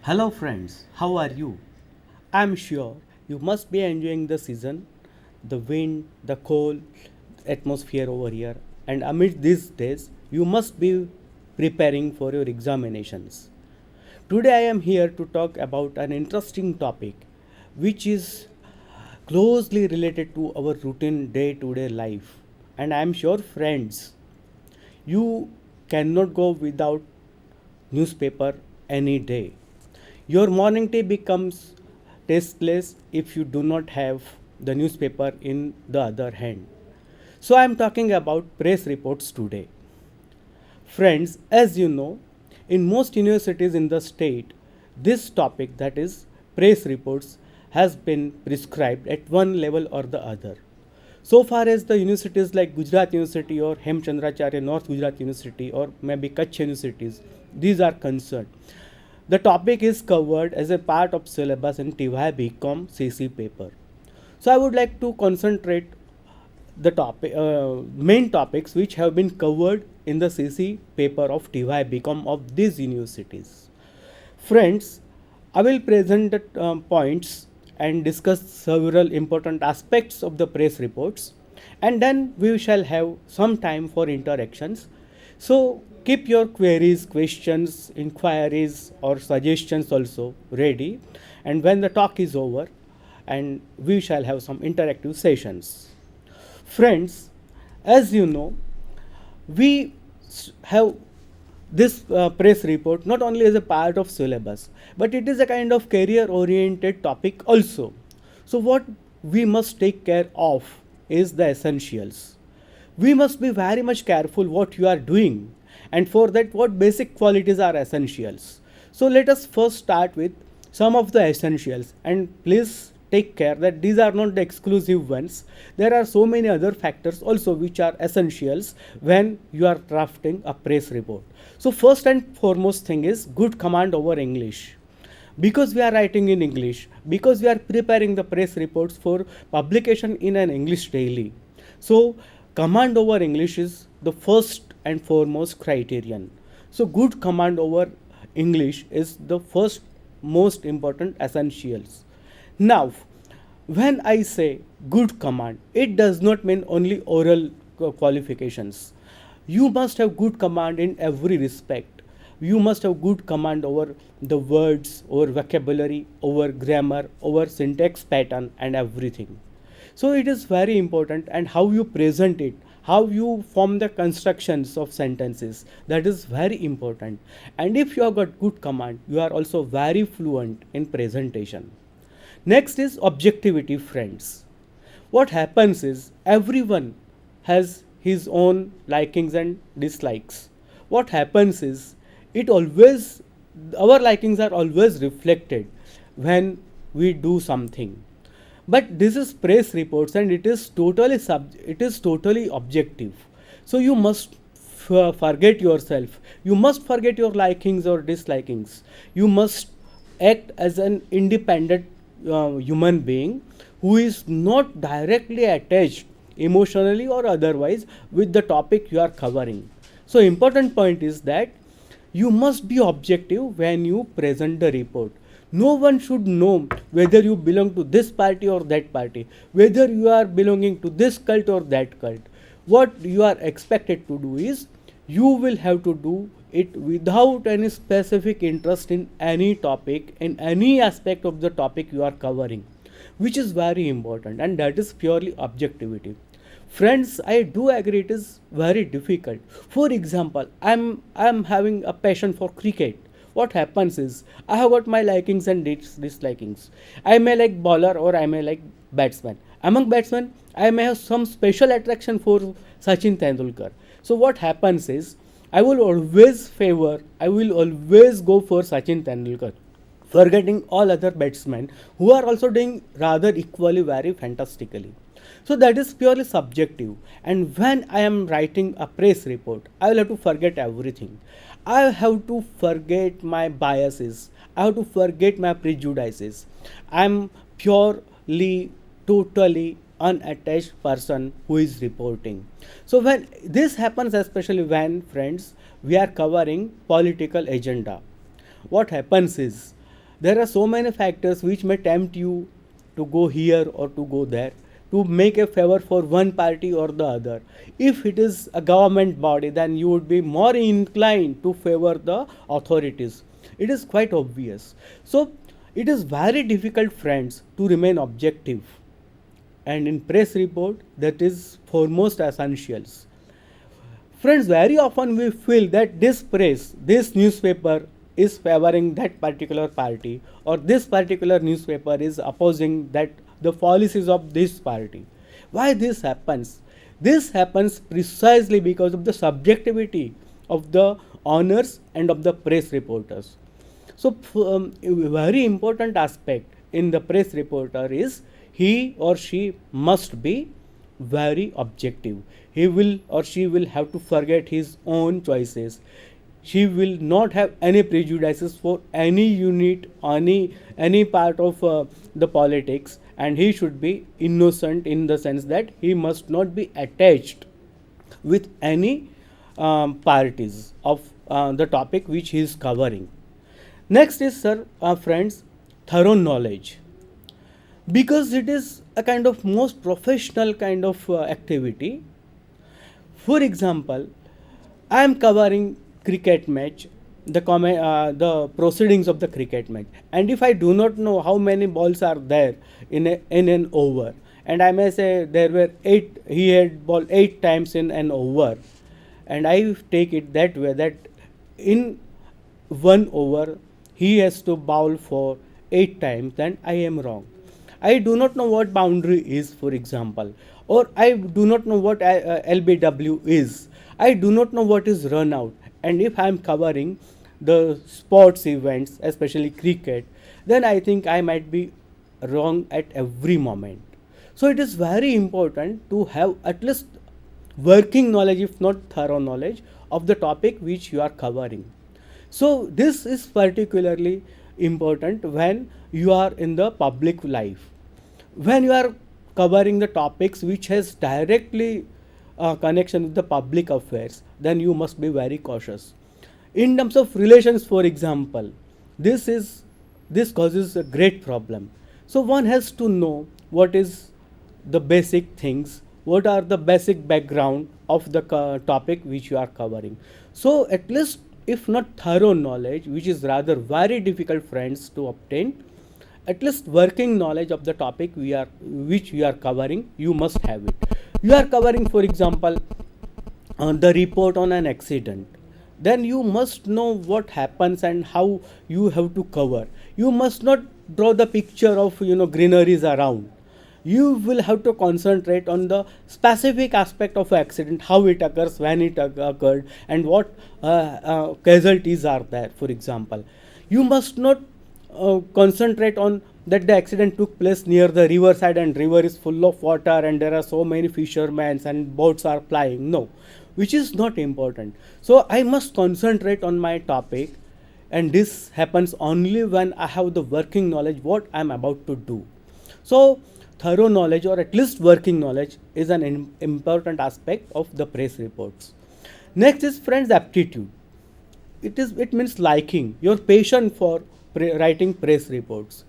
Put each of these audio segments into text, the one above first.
Hello, friends, how are you? I'm sure you must be enjoying the season, the wind, the cold atmosphere over here, and amid these days, you must be preparing for your examinations. Today, I am here to talk about an interesting topic which is closely related to our routine day to day life. And I am sure, friends, you cannot go without newspaper any day. Your morning tea becomes tasteless if you do not have the newspaper in the other hand. So I am talking about press reports today. Friends, as you know, in most universities in the state, this topic, that is press reports, has been prescribed at one level or the other. So far as the universities like Gujarat University or Hemchandracharya North Gujarat University or maybe Kutch universities, these are concerned. The topic is covered as a part of syllabus in TY BCom CC paper. So I would like to concentrate the topic, main topics which have been covered in the CC paper of TY BCom of these universities. Friends, I will present the points and discuss several important aspects of the press reports, and then we shall have some time for interactions. So keep your queries, questions, inquiries, or suggestions also ready, and when the talk is over, and we shall have some interactive sessions. Friends, as you know, we have this press report not only as a part of syllabus, but it is a kind of career oriented topic also. So what we must take care of is the essentials. We must be very much careful what you are doing, and for that what basic qualities are essentials. So let us first start with some of the essentials, and please take care that these are not the exclusive ones. There are so many other factors also which are essentials when you are drafting a press report. So first and foremost thing is good command over English. Because we are writing in English, because we are preparing the press reports for publication in an English daily, so command over English is the first and foremost criterion. So good command over English is the first most important essentials. Now, when I say good command, it does not mean only oral qualifications. You must have good command in every respect. You must have good command over the words, over vocabulary, over grammar, over syntax pattern, and everything. So it is very important, and how you present it, how you form the constructions of sentences, that is very important. And if you have got good command, you are also very fluent in presentation. Next is objectivity, friends. What happens is everyone has his own likings and dislikes. What happens is it always, our likings are always reflected when we do something. But this is press reports, and it is totally objective. So you must forget yourself. You must forget your likings or dislikings. You must act as an independent human being who is not directly attached emotionally or otherwise with the topic you are covering. So important point is that you must be objective when you present the report. No one should know whether you belong to this party or that party, whether you are belonging to this cult or that cult. What you are expected to do is you will have to do it without any specific interest in any topic, in any aspect of the topic you are covering, which is very important, and that is purely objectivity. Friends, I do agree it is very difficult. For example, I'm having a passion for cricket. What happens is I have got my likings and dislikings. I may like bowler or I may like batsman. Among batsmen, I may have some special attraction for Sachin Tendulkar. So what happens is I will always go for Sachin Tendulkar, forgetting all other batsmen who are also doing rather equally very fantastically. So that is purely subjective. And when I am writing a press report, I will have to forget everything. I have to forget my biases. I have to forget my prejudices. I am purely, totally unattached person who is reporting. So when this happens, especially when, friends, we are covering political agenda, what happens is There are so many factors which may tempt you to go here or to go there, to make a favor for one party or the other. If it is a government body, then you would be more inclined to favor the authorities. It is quite obvious. So it is very difficult, friends, to remain objective, and in press report that is foremost essentials. Friends, very often we feel that this press, this newspaper is favoring that particular party, or this particular newspaper is opposing that the policies of this party. Why this happens? This happens precisely because of the subjectivity of the owners and of the press reporters. So, a very important aspect in the press reporter is he or she must be very objective. He will or she will have to forget his own choices. She will not have any prejudices for any unit, any part of the politics, and he should be innocent in the sense that he must not be attached with any parties of the topic which he is covering. Next is, sir, friends, thorough knowledge, because it is a kind of most professional kind of activity. For example, I am covering cricket match, the proceedings of the cricket match, and if I do not know how many balls are there in an over, and I may say there were eight, he had ball 8 times in an over, and I take it that way that in 1 over he has to bowl for 8 times, then I am wrong. I do not know what boundary is, for example, or I do not know what LBW is. I do not know what is run out. And if I am covering the sports events, especially cricket, then I think I might be wrong at every moment. So it is very important to have at least working knowledge, if not thorough knowledge, of the topic which you are covering. So this is particularly important when you are in the public life. When you are covering the topics which has directly connection with the public affairs, then you must be very cautious. In terms of relations, for example, this causes a great problem. So one has to know what is the basic things, what are the basic background of the topic which you are covering. So at least, if not thorough knowledge, which is rather very difficult, friends, to obtain, at least working knowledge of the topic which we are covering, you must have it. You are covering, for example, the report on an accident, then you must know what happens and how you have to cover. You must not draw the picture of greeneries around. You will have to concentrate on the specific aspect of accident, how it occurs, when it occurred, and what casualties are there, for example. You must not concentrate on that the accident took place near the river side and river is full of water and there are so many fishermen and boats are plying. No, which is not important. So I must concentrate on my topic, and this happens only when I have the working knowledge what I am about to do. So thorough knowledge, or at least working knowledge, is an important aspect of the press reports. Next is, friends, aptitude. It means liking, your passion for writing press reports.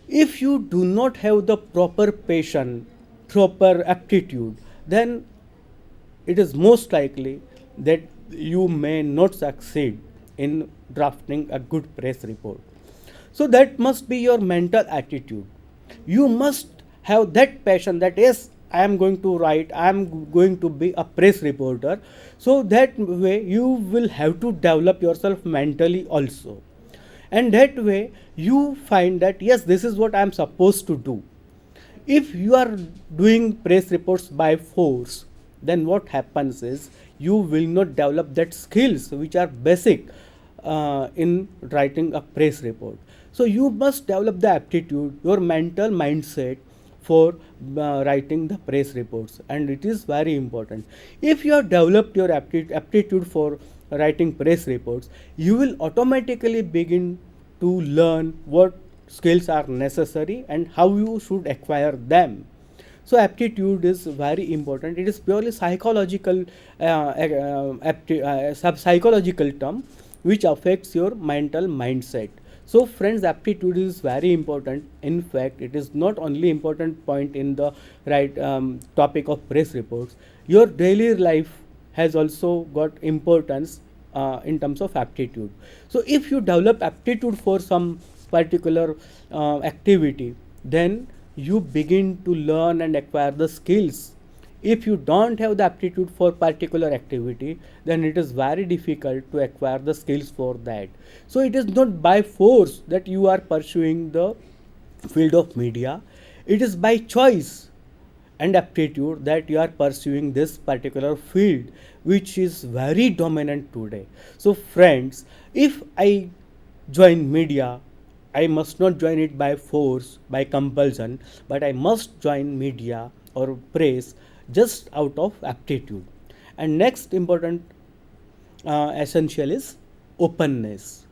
If you do not have the proper passion, proper aptitude, then it is most likely that you may not succeed in drafting a good press report. So that must be your mental attitude. You must have that passion that yes, I am going to write, I am going to be a press reporter. So that way you will have to develop yourself mentally also. And that way you find that yes, this is what I am supposed to do. If you are doing press reports by force, then what happens is you will not develop that skills which are basic in writing a press report. So you must develop the aptitude, your mental mindset for writing the press reports, and it is very important. If you have developed your aptitude for writing press reports, you will automatically begin to learn what skills are necessary and how you should acquire them. So aptitude is very important. It is purely psychological psychological term which affects your mental mindset. So friends, aptitude is very important. In fact, it is not only important point in the right topic of press reports. Your daily life has also got importance in terms of aptitude. So if you develop aptitude for some particular activity, then you begin to learn and acquire the skills. If you don't have the aptitude for particular activity, then it is very difficult to acquire the skills for that. So it is not by force that you are pursuing the field of media, it is by choice and aptitude that you are pursuing this particular field, which is very dominant today. So friends, if I join media, I must not join it by force, by compulsion, but I must join media or press just out of aptitude. And next important essential is openness.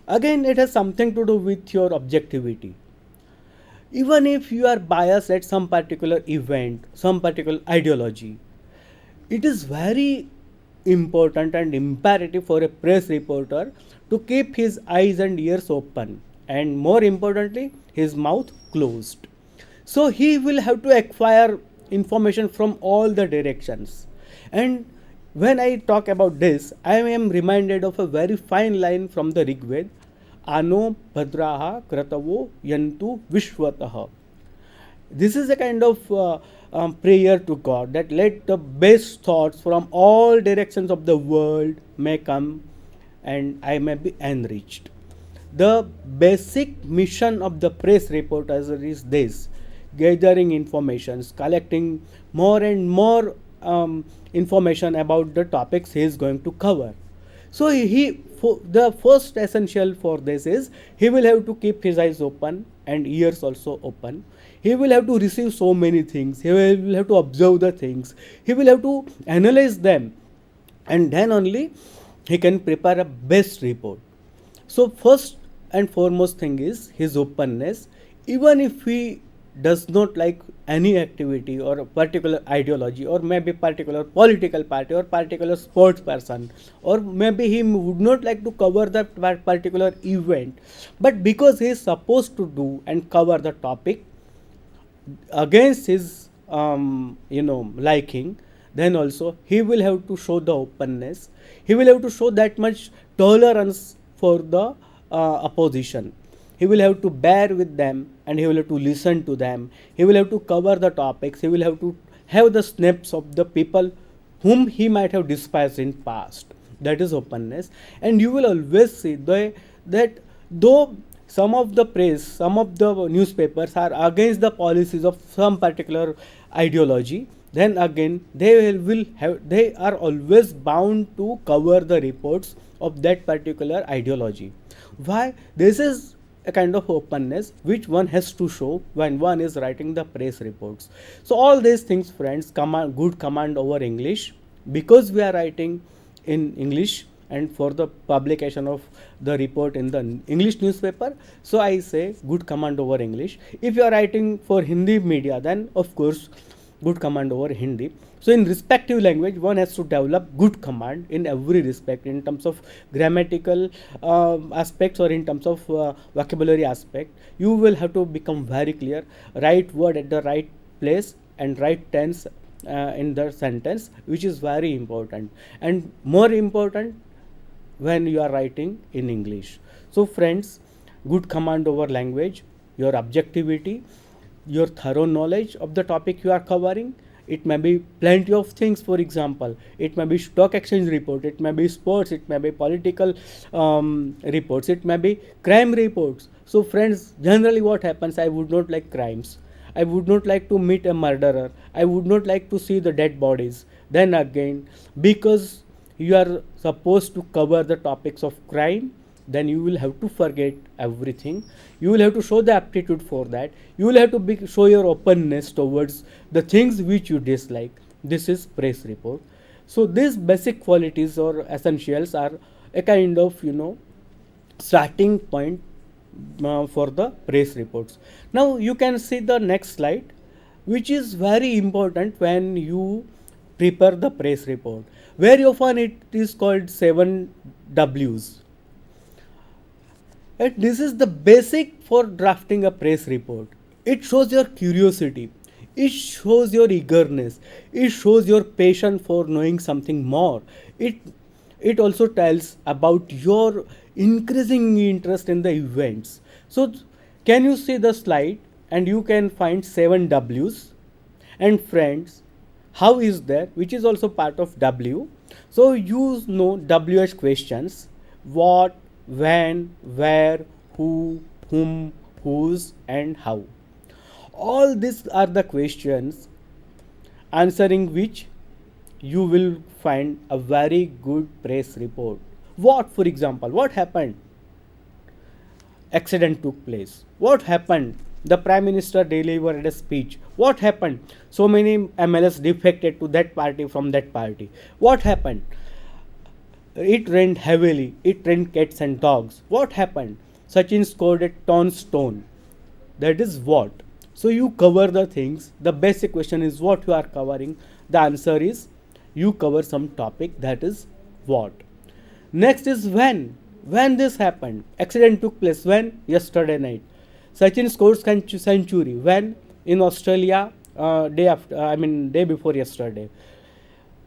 Again, it has something to do with your objectivity. Even if you are biased at some particular event, some particular ideology, it is very important and imperative for a press reporter to keep his eyes and ears open, and more importantly, his mouth closed. So he will have to acquire information from all the directions. And when I talk about this, I am reminded of a very fine line from the Rigved: Ano Bhadraha Kratavo Yantu Vishwataha. This is a kind of prayer to God that let the best thoughts from all directions of the world may come and I may be enriched. The basic mission of the press reporter is this: gathering informations, collecting more and more information about the topics he is going to cover. So the first essential for this is he will have to keep his eyes open and ears also open. He will have to receive so many things. He will have to observe the things. He will have to analyze them, and then only he can prepare a best report. So first and foremost thing is his openness. Even if he does not like any activity or a particular ideology, or maybe particular political party or particular sports person, or maybe he would not like to cover that particular event, but because he is supposed to do and cover the topic against his liking, then also he will have to show the openness. He will have to show that much tolerance for the opposition. He will have to bear with them, and he will have to listen to them. He will have to cover the topics. He will have to have the snips of the people whom he might have despised in past. That is openness. And you will always see that though some of the press, some of the newspapers are against the policies of some particular ideology, then again they are always bound to cover the reports of that particular ideology. Why? This is a kind of openness which one has to show when one is writing the press reports. So all these things, friends, good command over English, because we are writing in English and for the publication of the report in the English newspaper. So I say good command over English. If you are writing for Hindi media, then of course good command over Hindi. So in respective language, one has to develop good command in every respect, in terms of grammatical aspects or in terms of vocabulary aspect. You will have to become very clear, right word at the right place and right tense in the sentence, which is very important, and more important when you are writing in English. So friends, good command over language, your objectivity, your thorough knowledge of the topic you are covering. It may be plenty of things. For example, it may be stock exchange report, it may be sports, it may be political reports, it may be crime reports. So friends, generally what happens, I would not like crimes, I would not like to meet a murderer, I would not like to see the dead bodies. Then again, because you are supposed to cover the topics of crime, then you will have to forget everything. You will have to show the aptitude for that. You will have to show your openness towards the things which you dislike. This is press report. So these basic qualities or essentials are a kind of starting point for the press reports. Now you can see the next slide, which is very important when you prepare the press report. Very often it is called 7 W's. And this is the basic for drafting a press report. It shows your curiosity, it shows your eagerness, it shows your passion for knowing something more. It also tells about your increasing interest in the events. So can you see the slide and you can find 7 W's and friends. How is there, which is also part of W. So you know WH questions: what, when, where, who, whom, whose, and how. All these are the questions answering which you will find a very good press report. What, for example, what happened? Accident took place. What happened? The Prime Minister delivered a speech. What happened? So many MLS defected to that party from that party. What happened? It rained heavily. It rained cats and dogs. What happened? Sachin scored a ton stone. That is what. So you cover the things. The basic question is what you are covering. The answer is you cover some topic, that is what. Next is when. When this happened. Accident took place when? Yesterday night. Sachin scored century when? In Australia, day before yesterday.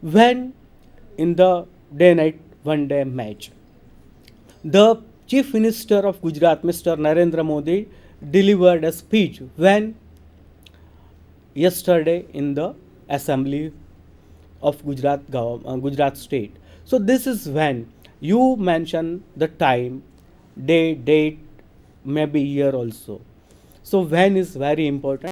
When? In the day night one day match. The Chief Minister of Gujarat, Mr. Narendra Modi, delivered a speech when? Yesterday in the Assembly of Gujarat state. So this is when. You mention the time, day, date, maybe year also. So when is very important.